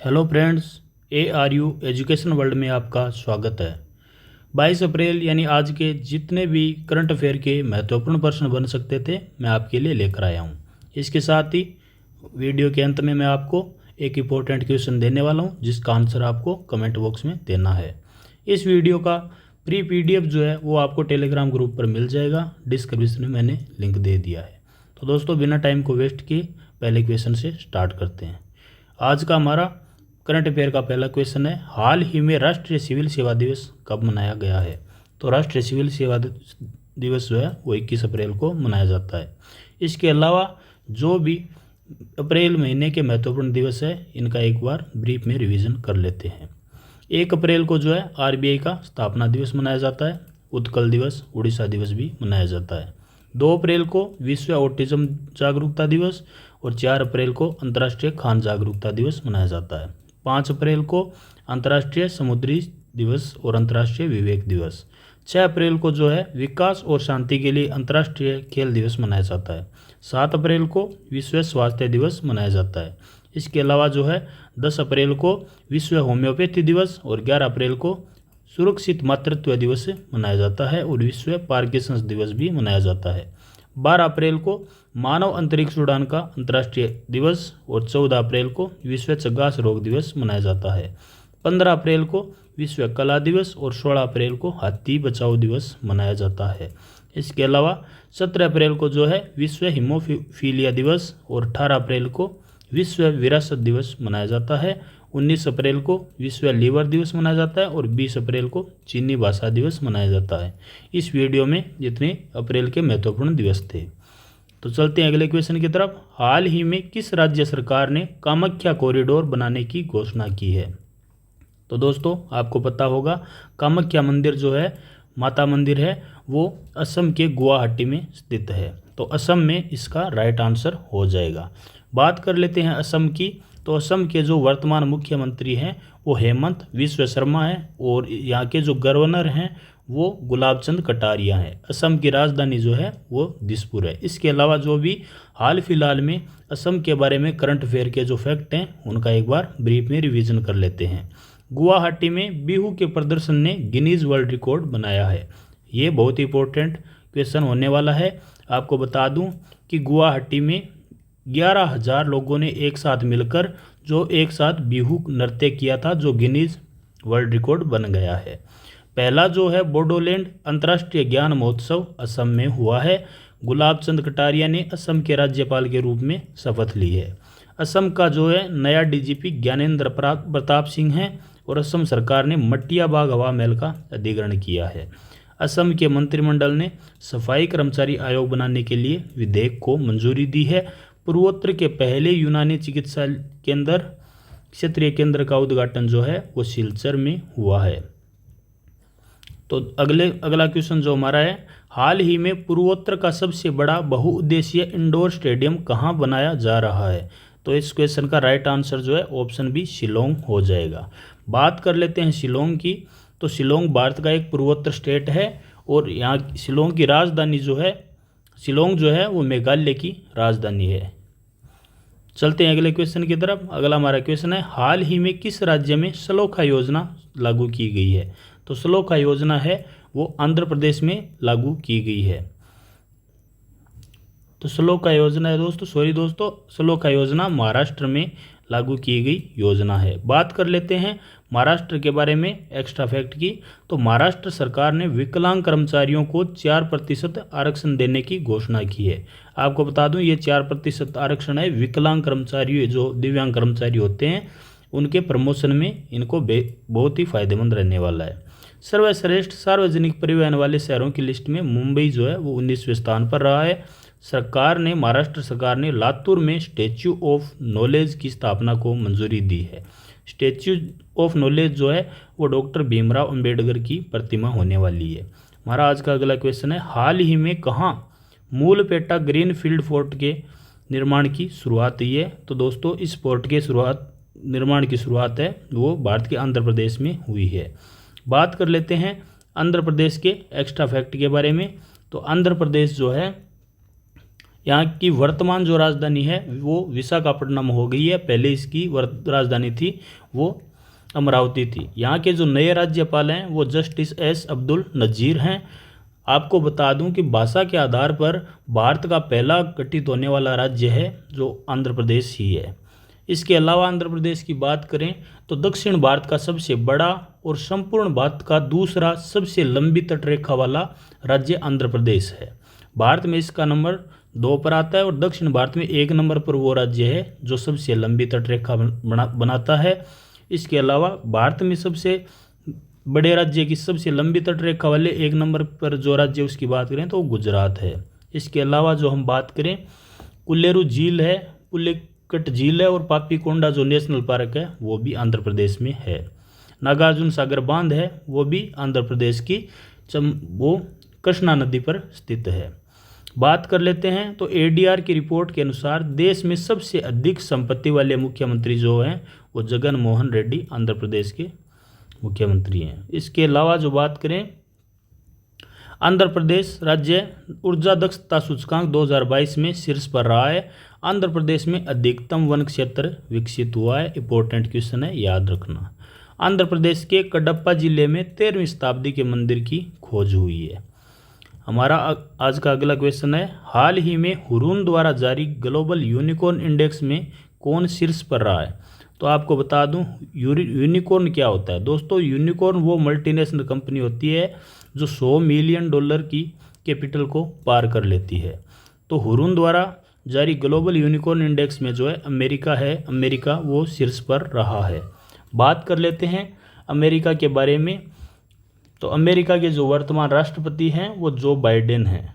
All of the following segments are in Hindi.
Hello friends, ARU education world में आपका स्वागत है। 22 अप्रैल यानी आज के जितने भी करंट अफेयर के महत्वपूर्ण प्रश्न बन सकते थे मैं आपके लिए लेकर आया हूँ। इसके साथ ही वीडियो के अंत में मैं आपको एक इम्पोर्टेंट क्वेश्चन देने वाला हूँ जिसका आंसर आपको कमेंट बॉक्स में देना है। इस वीडियो का प्री PDF जो है वो आपको टेलीग्राम ग्रुप पर मिल जाएगा, डिस्क्रिप्शन में मैंने लिंक दे दिया है। तो दोस्तों बिना टाइम को वेस्ट किए पहले क्वेश्चन से स्टार्ट करते हैं। आज का हमारा करंट अफेयर का पहला क्वेश्चन है, हाल ही में राष्ट्रीय सिविल सेवा दिवस कब मनाया गया है? तो राष्ट्रीय सिविल सेवा दिवस जो है वो 21 अप्रैल को मनाया जाता है। इसके अलावा जो भी अप्रैल महीने के महत्वपूर्ण दिवस है इनका एक बार ब्रीफ में रिवीजन कर लेते हैं। 1 अप्रैल को जो है RBI का स्थापना दिवस मनाया जाता है। उत्कल दिवस, उड़ीसा दिवस भी मनाया जाता है। 2 अप्रैल को विश्व ऑटिज्म जागरूकता दिवस और 4 अप्रैल को अंतर्राष्ट्रीय खान जागरूकता दिवस मनाया जाता है। 5 अप्रैल को अंतर्राष्ट्रीय समुद्री दिवस और अंतर्राष्ट्रीय विवेक दिवस। 6 अप्रैल को जो है विकास और शांति के लिए अंतर्राष्ट्रीय खेल दिवस मनाया जाता है। 7 अप्रैल को विश्व स्वास्थ्य दिवस मनाया जाता है। इसके अलावा जो है 10 अप्रैल को विश्व होम्योपैथी दिवस और 11 अप्रैल को सुरक्षित मातृत्व दिवस मनाया जाता है और विश्व पार्किंसंस दिवस भी मनाया जाता है। 12 अप्रैल को मानव अंतरिक्ष उड़ान का अंतर्राष्ट्रीय दिवस और 14 अप्रैल को विश्व चगास रोग दिवस मनाया जाता है। 15 अप्रैल को विश्व कला दिवस और 16 अप्रैल को हाथी बचाओ दिवस मनाया जाता है। इसके अलावा 17 अप्रैल को जो है विश्व हीमोफीलिया दिवस और 18 अप्रैल को विश्व विरासत दिवस मनाया जाता है। 19 अप्रैल को विश्व लीवर दिवस मनाया जाता है और 20 अप्रैल को चीनी भाषा दिवस मनाया जाता है। इस वीडियो में जितने अप्रैल के महत्वपूर्ण दिवस थे। तो चलते हैं अगले क्वेश्चन की तरफ। हाल ही में किस राज्य सरकार ने कामाख्या कॉरिडोर बनाने की घोषणा की है? तो दोस्तों आपको पता होगा कामाख्या मंदिर जो है माता मंदिर है वो असम के गुवाहाटी में स्थित है। तो असम में इसका राइट आंसर हो जाएगा। बात कर लेते हैं असम की। तो असम के जो वर्तमान मुख्यमंत्री हैं वो हेमंत विश्व शर्मा है और यहाँ के जो गवर्नर हैं वो गुलाब चंद कटारिया हैं। असम की राजधानी जो है वो दिसपुर है। इसके अलावा जो भी हाल फिलहाल में असम के बारे में करंट अफेयर के जो फैक्ट हैं उनका एक बार ब्रीफ में रिवीजन कर लेते हैं। गुवाहाटी में बिहू के प्रदर्शन ने गिनीज वर्ल्ड रिकॉर्ड बनाया है। ये बहुत इंपॉर्टेंट क्वेश्चन होने वाला है। आपको बता दूं कि गुवाहाटी में 11,000 लोगों ने एक साथ मिलकर जो एक साथ बिहू नृत्य किया था जो गिनीज वर्ल्ड रिकॉर्ड बन गया है। पहला जो है बोडोलैंड अंतर्राष्ट्रीय ज्ञान महोत्सव असम में हुआ है। गुलाब चंद कटारिया ने असम के राज्यपाल के रूप में शपथ ली है। असम का जो है नया DGP ज्ञानेंद्र प्रताप सिंह है और असम सरकार ने मटिया बाग हवा महल का अधिग्रहण किया है। असम के मंत्रिमंडल ने सफाई कर्मचारी आयोग बनाने के लिए विधेयक को मंजूरी दी है। पूर्वोत्तर के पहले यूनानी चिकित्सा केंद्र क्षेत्रीय केंद्र का उद्घाटन जो है वो सिलचर में हुआ है। तो अगला क्वेश्चन जो हमारा है, हाल ही में पूर्वोत्तर का सबसे बड़ा बहुउद्देशीय इंडोर स्टेडियम कहाँ बनाया जा रहा है? तो इस क्वेश्चन का राइट आंसर जो है ऑप्शन बी शिलोंग हो जाएगा। बात कर लेते हैं शिलोंग की। तो शिलोंग भारत का एक पूर्वोत्तर स्टेट है और यहाँ शिलोंग की राजधानी जो है शिलोंग जो है वो मेघालय की राजधानी है। चलते हैं अगले क्वेश्चन की तरफ। अगला हमारा क्वेश्चन है, हाल ही में किस राज्य में सलोखा योजना लागू की गई है? तो सलोखा योजना है वो आंध्र प्रदेश में लागू की गई है। तो सलोखा योजना है दोस्तों सलोखा योजना महाराष्ट्र में लागू की गई योजना है। बात कर लेते हैं महाराष्ट्र के बारे में एक्स्ट्रा फैक्ट की। तो महाराष्ट्र सरकार ने विकलांग कर्मचारियों को 4% आरक्षण देने की घोषणा की है। आपको बता दूं ये 4% आरक्षण है विकलांग कर्मचारी जो दिव्यांग कर्मचारी होते हैं उनके प्रमोशन में इनको बहुत ही फायदेमंद रहने वाला है। सर्वश्रेष्ठ सार्वजनिक परिवहन वाले शहरों की लिस्ट में मुंबई जो है वो 19वें स्थान पर रहा है। महाराष्ट्र सरकार ने लातूर में स्टैच्यू ऑफ नॉलेज की स्थापना को मंजूरी दी है। स्टैच्यू ऑफ नॉलेज जो है वो डॉक्टर भीमराव अंबेडकर की प्रतिमा होने वाली है। हमारा आज का अगला क्वेश्चन है, हाल ही में कहाँ मूलपेटा ग्रीनफील्ड फोर्ट के निर्माण की शुरुआत हुई है? तो दोस्तों इस फोर्ट के निर्माण की शुरुआत है वो भारत के आंध्र प्रदेश में हुई है। बात कर लेते हैं आंध्र प्रदेश के एक्स्ट्रा फैक्ट के बारे में। तो आंध्र प्रदेश जो है यहाँ की वर्तमान जो राजधानी है वो विशाखापट्टनम हो गई है, पहले इसकी राजधानी थी वो अमरावती थी। यहाँ के जो नए राज्यपाल हैं वो जस्टिस एस अब्दुल नज़ीर हैं। आपको बता दूं कि भाषा के आधार पर भारत का पहला गठित होने वाला राज्य है जो आंध्र प्रदेश ही है। इसके अलावा आंध्र प्रदेश की बात करें तो दक्षिण भारत का सबसे बड़ा और संपूर्ण भारत का दूसरा सबसे लंबी तटरेखा वाला राज्य आंध्र प्रदेश है। भारत में इसका नंबर 2 पर आता है और दक्षिण भारत में 1 नंबर पर वो राज्य है जो सबसे लंबी तटरेखा बनाता है। इसके अलावा भारत में सबसे बड़े राज्य की सबसे लंबी तटरेखा वाले 1 नंबर पर जो राज्य उसकी बात करें तो वो गुजरात है। इसके अलावा जो हम बात करें कुल्लेरू झील है, पुल्लेकट झील है और पापीकोंडा जो नेशनल पार्क है वो भी आंध्र प्रदेश में है। नागार्जुन सागर बांध है वो भी आंध्र प्रदेश की वो कृष्णा नदी पर स्थित है। बात कर लेते हैं तो एडीआर की रिपोर्ट के अनुसार देश में सबसे अधिक संपत्ति वाले मुख्यमंत्री जो हैं वो जगन मोहन रेड्डी आंध्र प्रदेश के मुख्यमंत्री हैं। इसके अलावा जो बात करें आंध्र प्रदेश राज्य ऊर्जा दक्षता सूचकांक 2022 में शीर्ष पर रहा है। आंध्र प्रदेश में अधिकतम वन क्षेत्र विकसित हुआ है। इंपॉर्टेंट क्वेश्चन है, याद रखना। आंध्र प्रदेश के कडप्पा जिले में 13वीं शताब्दी के मंदिर की खोज हुई है। हमारा आज का अगला क्वेश्चन है, हाल ही में हुरून द्वारा जारी ग्लोबल यूनिकॉर्न इंडेक्स में कौन शीर्ष पर रहा है? तो आपको बता दूं यूनिकॉर्न क्या होता है। दोस्तों यूनिकॉर्न वो मल्टीनेशनल कंपनी होती है जो $100 मिलियन की कैपिटल को पार कर लेती है। तो हुरून द्वारा जारी ग्लोबल यूनिकॉर्न इंडेक्स में जो है अमेरिका वो शीर्ष पर रहा है। बात कर लेते हैं अमेरिका के बारे में। तो अमेरिका के जो वर्तमान राष्ट्रपति हैं वो जो बाइडेन हैं।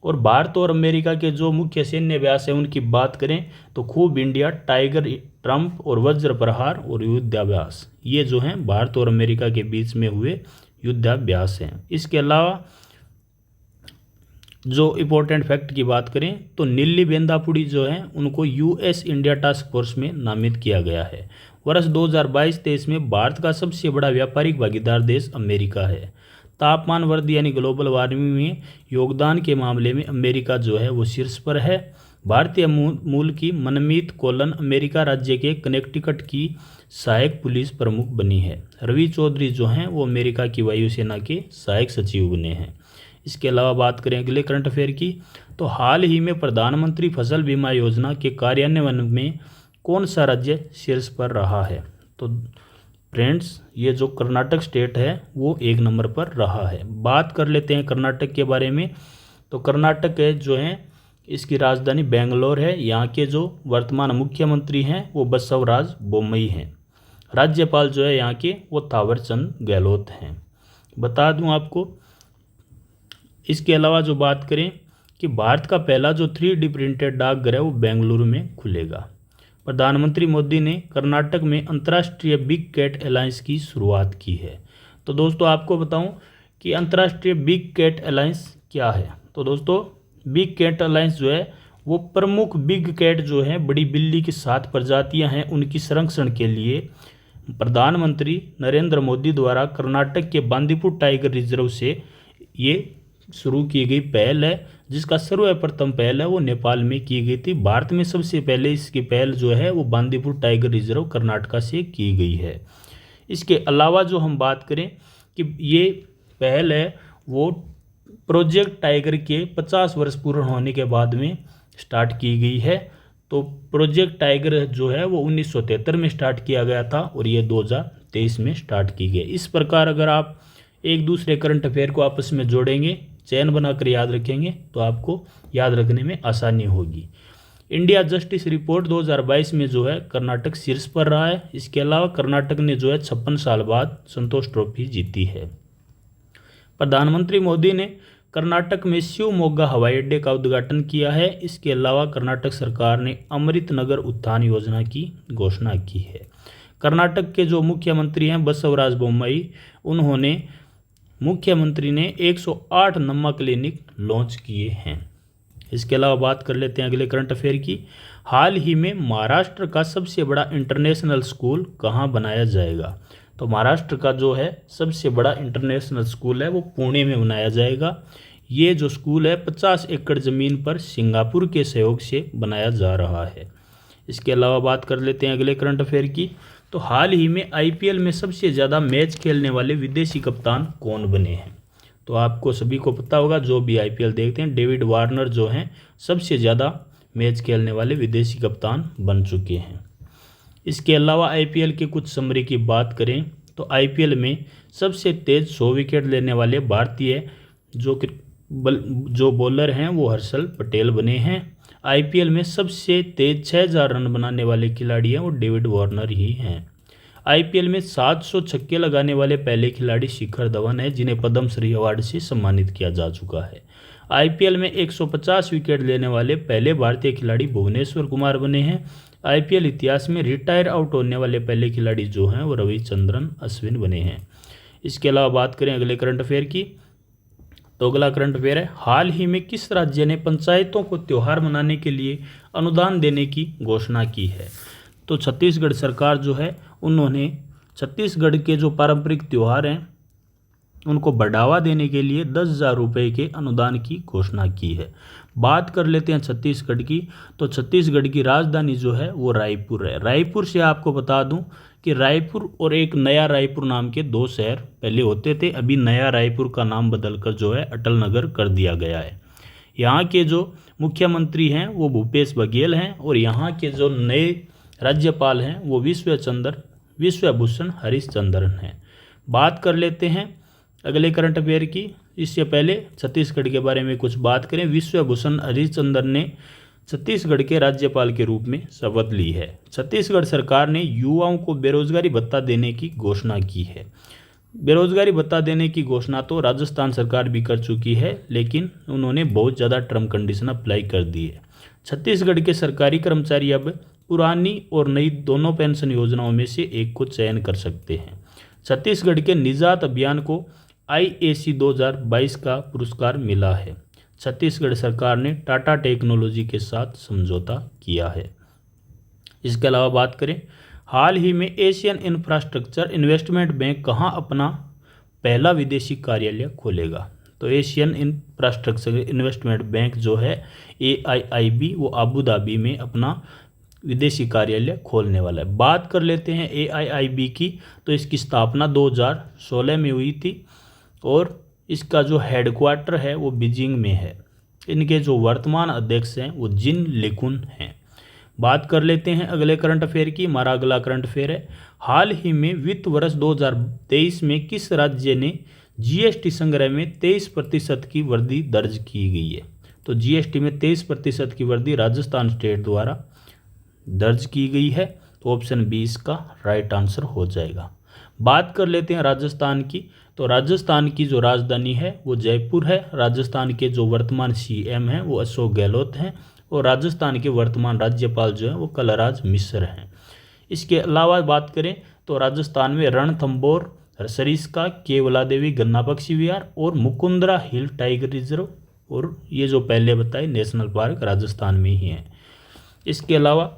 और भारत और अमेरिका के जो मुख्य सैन्य अभ्यास हैं उनकी बात करें तो खूब इंडिया, टाइगर, ट्रंप और वज्र प्रहार और युद्धाभ्यास, ये जो हैं भारत और अमेरिका के बीच में हुए युद्धाभ्यास हैं। इसके अलावा जो इम्पोर्टेंट फैक्ट की बात करें तो नीली बेंदापुड़ी जो हैं उनको यूएस इंडिया टास्क फोर्स में नामित किया गया है। वर्ष 2022-23 में भारत का सबसे बड़ा व्यापारिक भागीदार देश अमेरिका है। तापमान वृद्धि यानी ग्लोबल वार्मिंग में योगदान के मामले में अमेरिका जो है वो शीर्ष पर है। भारतीय मूल की मनमीत कोलन अमेरिका राज्य के कनेक्टिकट की सहायक पुलिस प्रमुख बनी है। रवि चौधरी जो हैं वो अमेरिका की वायुसेना के सहायक सचिव बने हैं। इसके अलावा बात करें अगले करंट अफेयर की तो हाल ही में प्रधानमंत्री फसल बीमा योजना के कार्यान्वयन में कौन सा राज्य शीर्ष पर रहा है? तो फ्रेंड्स ये जो कर्नाटक स्टेट है वो 1 नंबर पर रहा है। बात कर लेते हैं कर्नाटक के बारे में। तो कर्नाटक है जो है इसकी राजधानी बेंगलोर है। यहाँ के जो वर्तमान मुख्यमंत्री हैं वो बसवराज बोम्मई हैं। राज्यपाल जो है यहाँ के वो थावरचंद गहलोत हैं। बता दूं आपको इसके अलावा जो बात करें कि भारत का पहला जो 3D प्रिंटेड डाकघर है वो बेंगलुरु में खुलेगा। प्रधानमंत्री मोदी ने कर्नाटक में अंतर्राष्ट्रीय बिग कैट अलायंस की शुरुआत की है। तो दोस्तों आपको बताऊं कि अंतर्राष्ट्रीय बिग कैट अलायंस क्या है। तो दोस्तों बिग कैट अलायंस जो है वो प्रमुख बिग कैट जो है बड़ी बिल्ली की 7 प्रजातियां हैं उनकी संरक्षण के लिए प्रधानमंत्री नरेंद्र मोदी द्वारा कर्नाटक के बांदीपुर टाइगर रिजर्व से ये शुरू की गई पहल है, जिसका सर्वप्रथम पहल है वो नेपाल में की गई थी। भारत में सबसे पहले इसकी पहल जो है वो बांदीपुर टाइगर रिजर्व कर्नाटका से की गई है। इसके अलावा जो हम बात करें कि ये पहल है वो प्रोजेक्ट टाइगर के 50 वर्ष पूर्ण होने के बाद में स्टार्ट की गई है। तो प्रोजेक्ट टाइगर जो है वो 1973 में स्टार्ट किया गया था और ये 2023 में स्टार्ट की गई। इस प्रकार अगर आप एक दूसरे करंट अफेयर को आपस में जोड़ेंगे, चैन बनाकर याद रखेंगे तो आपको याद रखने में आसानी होगी। इंडिया जस्टिस रिपोर्ट 2022 में जो है कर्नाटक शीर्ष पर रहा है। इसके अलावा कर्नाटक ने जो है 56 साल बाद संतोष ट्रॉफी जीती है। प्रधानमंत्री मोदी ने कर्नाटक में शिवमोगा हवाई अड्डे का उद्घाटन किया है। इसके अलावा कर्नाटक सरकार ने अमृत नगर उत्थान योजना की घोषणा की है। कर्नाटक के जो मुख्यमंत्री हैं बसवराज बोम्मई, उन्होंने मुख्यमंत्री ने 108 नम्मा क्लिनिक लॉन्च किए हैं। इसके अलावा बात कर लेते हैं अगले करंट अफेयर की। हाल ही में महाराष्ट्र का सबसे बड़ा इंटरनेशनल स्कूल कहाँ बनाया जाएगा? तो महाराष्ट्र का जो है सबसे बड़ा इंटरनेशनल स्कूल है वो पुणे में बनाया जाएगा। ये जो स्कूल है 50 एकड़ ज़मीन पर सिंगापुर के सहयोग से बनाया जा रहा है। इसके अलावा बात कर लेते हैं अगले करंट अफेयर की। तो हाल ही में आईपीएल में सबसे ज़्यादा मैच खेलने वाले विदेशी कप्तान कौन बने हैं? तो आपको सभी को पता होगा, जो भी आईपीएल देखते हैं, डेविड वार्नर जो हैं सबसे ज़्यादा मैच खेलने वाले विदेशी कप्तान बन चुके हैं। इसके अलावा आईपीएल के कुछ समरी की बात करें तो आईपीएल में सबसे तेज़ 100 विकेट लेने वाले भारतीय जो बॉलर हैं वो हर्षल पटेल बने हैं। आईपीएल में सबसे तेज 6000 रन बनाने वाले खिलाड़ी हैं वो डेविड वार्नर ही हैं। आईपीएल में 700 छक्के लगाने वाले पहले खिलाड़ी शिखर धवन है, जिन्हें पद्मश्री अवार्ड से सम्मानित किया जा चुका है। आईपीएल में 150 विकेट लेने वाले पहले भारतीय खिलाड़ी भुवनेश्वर कुमार बने हैं। आईपीएल इतिहास में रिटायर आउट होने वाले पहले खिलाड़ी जो हैं वो रविचंद्रन अश्विन बने हैं। इसके अलावा बात करें अगले करंट अफेयर की। तो अगला करंट अफेयर है, हाल ही में किस राज्य ने पंचायतों को त्यौहार मनाने के लिए अनुदान देने की घोषणा की है? तो छत्तीसगढ़ सरकार जो है उन्होंने छत्तीसगढ़ के जो पारंपरिक त्यौहार हैं उनको बढ़ावा देने के लिए 10,000 रुपये के अनुदान की घोषणा की है। बात कर लेते हैं छत्तीसगढ़ की। तो छत्तीसगढ़ की राजधानी जो है वो रायपुर है। रायपुर से आपको बता दूं कि रायपुर और एक नया रायपुर नाम के 2 शहर पहले होते थे। अभी नया रायपुर का नाम बदलकर जो है अटल नगर कर दिया गया है। यहाँ के जो मुख्यमंत्री हैं वो भूपेश बघेल हैं और यहाँ के जो नए राज्यपाल हैं वो विश्वभूषण हरिश्चंद्रन हैं। बात कर लेते हैं अगले करंट अफेयर की। इससे पहले छत्तीसगढ़ के बारे में कुछ बात करें। विश्वभूषण हरिश्चंद्रन ने छत्तीसगढ़ के राज्यपाल के रूप में शपथ ली है। छत्तीसगढ़ सरकार ने युवाओं को बेरोजगारी भत्ता देने की घोषणा की है। बेरोजगारी भत्ता देने की घोषणा तो राजस्थान सरकार भी कर चुकी है, लेकिन उन्होंने बहुत ज़्यादा टर्म कंडीशन अप्लाई कर दी है। छत्तीसगढ़ के सरकारी कर्मचारी अब पुरानी और नई दोनों पेंशन योजनाओं में से एक को चयन कर सकते हैं। छत्तीसगढ़ के निजात अभियान को IAC 2022 का पुरस्कार मिला है। छत्तीसगढ़ सरकार ने टाटा टेक्नोलॉजी के साथ समझौता किया है। इसके अलावा बात करें, हाल ही में एशियन इंफ्रास्ट्रक्चर इन्वेस्टमेंट बैंक कहां अपना पहला विदेशी कार्यालय खोलेगा? तो एशियन इंफ्रास्ट्रक्चर इन्वेस्टमेंट बैंक जो है AIIB वो अबू धाबी में अपना विदेशी कार्यालय खोलने वाला है। बात कर लेते हैं AIIB की। तो इसकी स्थापना 2016 में हुई थी और इसका जो हेडक्वार्टर है वो बीजिंग में है। इनके जो वर्तमान अध्यक्ष हैं वो जिन लिकुन हैं। बात कर लेते हैं अगले करंट अफेयर की। हमारा अगला करंट अफेयर है, हाल ही में वित्त वर्ष 2023 में किस राज्य ने GST संग्रह में 23% की वृद्धि दर्ज की गई है? तो GST में 23% की वृद्धि राजस्थान स्टेट द्वारा दर्ज की गई है। तो ऑप्शन बी इसका राइट आंसर हो जाएगा। बात कर लेते हैं राजस्थान की। तो राजस्थान की जो राजधानी है वो जयपुर है। राजस्थान के जो वर्तमान CM हैं वो अशोक गहलोत हैं और राजस्थान के वर्तमान राज्यपाल जो हैं वो कलराज मिश्र हैं। इसके अलावा बात करें तो राजस्थान में रणथंभौर, सरिस्का, केवला देवी गन्ना पक्षी विहार और मुकुंदरा हिल टाइगर रिजर्व और ये जो पहले बताए नेशनल पार्क राजस्थान में ही हैं। इसके अलावा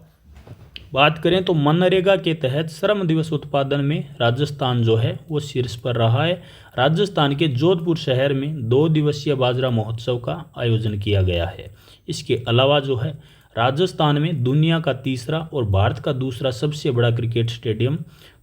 बात करें तो मनरेगा के तहत श्रम दिवस उत्पादन में राजस्थान जो है वो शीर्ष पर रहा है। राजस्थान के जोधपुर शहर में 2 दिवसीय बाजरा महोत्सव का आयोजन किया गया है। इसके अलावा जो है राजस्थान में दुनिया का तीसरा और भारत का दूसरा सबसे बड़ा क्रिकेट स्टेडियम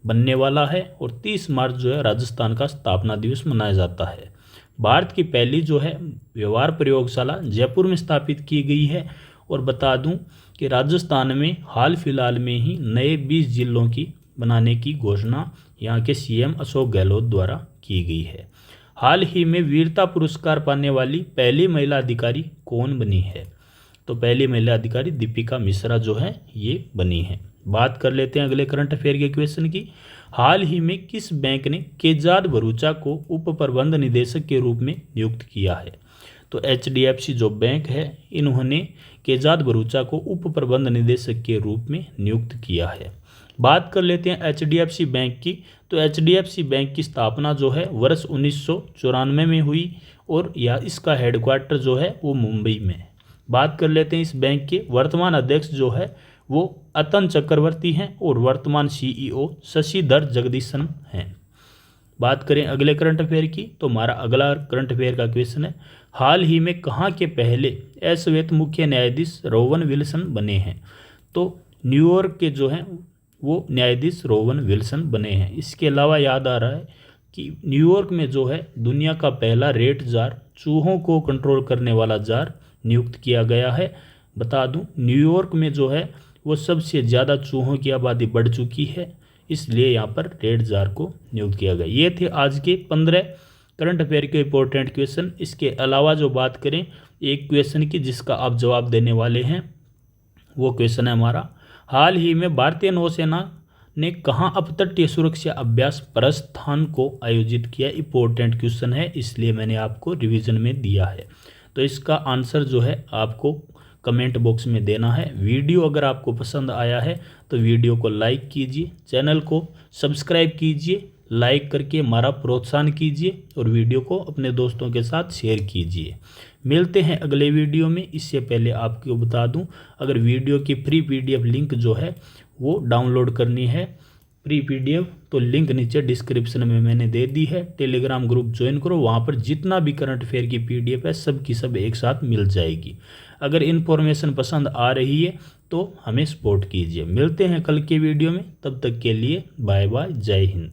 बनने वाला है और 30 मार्च जो है राजस्थान का स्थापना दिवस मनाया जाता है। भारत की पहली जो है व्यवहार प्रयोगशाला जयपुर में स्थापित की गई है। और बता दूं कि राजस्थान में हाल फिलहाल में ही नए 20 जिलों की बनाने की घोषणा यहाँ के CM अशोक गहलोत द्वारा की गई है। हाल ही में वीरता पुरस्कार पाने वाली पहली महिला अधिकारी कौन बनी है? तो पहली महिला अधिकारी दीपिका मिश्रा जो है ये बनी है। बात कर लेते हैं अगले करंट अफेयर के क्वेश्चन की। हाल ही में किस बैंक ने केजाद भरूचा को उप प्रबंध निदेशक के रूप में नियुक्त किया है? तो HDFC जो बैंक है इन्होंने केजाद भरूचा को उप प्रबंध निदेशक के रूप में नियुक्त किया है। बात कर लेते हैं HDFC बैंक की। तो HDFC बैंक की स्थापना जो है वर्ष 1994 में हुई और यह इसका हेडक्वार्टर जो है वो मुंबई में है। बात कर लेते हैं इस बैंक के वर्तमान अध्यक्ष जो है वो अतन चक्रवर्ती हैं और वर्तमान CEO शशिधर जगदीशन हैं। बात करें अगले करंट अफेयर की। तो हमारा अगला करंट अफेयर का क्वेश्चन है, हाल ही में कहाँ के पहले अश्वेत मुख्य न्यायाधीश रोवन विल्सन बने हैं? तो न्यूयॉर्क के जो हैं वो न्यायाधीश रोवन विल्सन बने हैं। इसके अलावा याद आ रहा है कि न्यूयॉर्क में जो है दुनिया का पहला रेट जार, चूहों को कंट्रोल करने वाला जार नियुक्त किया गया है। बता दूं, न्यूयॉर्क में जो है वो सबसे ज़्यादा चूहों की आबादी बढ़ चुकी है, इसलिए यहाँ पर रेड जार को नियुक्त किया गया। ये थे आज के 15 करंट अफेयर के इंपॉर्टेंट क्वेश्चन। इसके अलावा जो बात करें एक क्वेश्चन की जिसका आप जवाब देने वाले हैं, वो क्वेश्चन है हमारा, हाल ही में भारतीय नौसेना ने कहाँ अपतटीय सुरक्षा अभ्यास प्रस्थान को आयोजित किया? इंपॉर्टेंट क्वेश्चन है, इसलिए मैंने आपको रिवीजन में दिया है। तो इसका आंसर जो है आपको कमेंट बॉक्स में देना है। वीडियो अगर आपको पसंद आया है तो वीडियो को लाइक कीजिए, चैनल को सब्सक्राइब कीजिए, लाइक करके हमारा प्रोत्साहन कीजिए और वीडियो को अपने दोस्तों के साथ शेयर कीजिए। मिलते हैं अगले वीडियो में। इससे पहले आपको बता दूं, अगर वीडियो की फ्री पीडीएफ लिंक जो है वो डाउनलोड करनी है प्री पीडीएफ, तो लिंक नीचे डिस्क्रिप्शन में मैंने दे दी है। टेलीग्राम ग्रुप ज्वाइन करो, वहाँ पर जितना भी करंट अफेयर की पीडीएफ है सब की सब एक साथ मिल जाएगी। अगर इन्फॉर्मेशन पसंद आ रही है तो हमें सपोर्ट कीजिए। मिलते हैं कल के वीडियो में, तब तक के लिए बाय बाय, जय हिंद।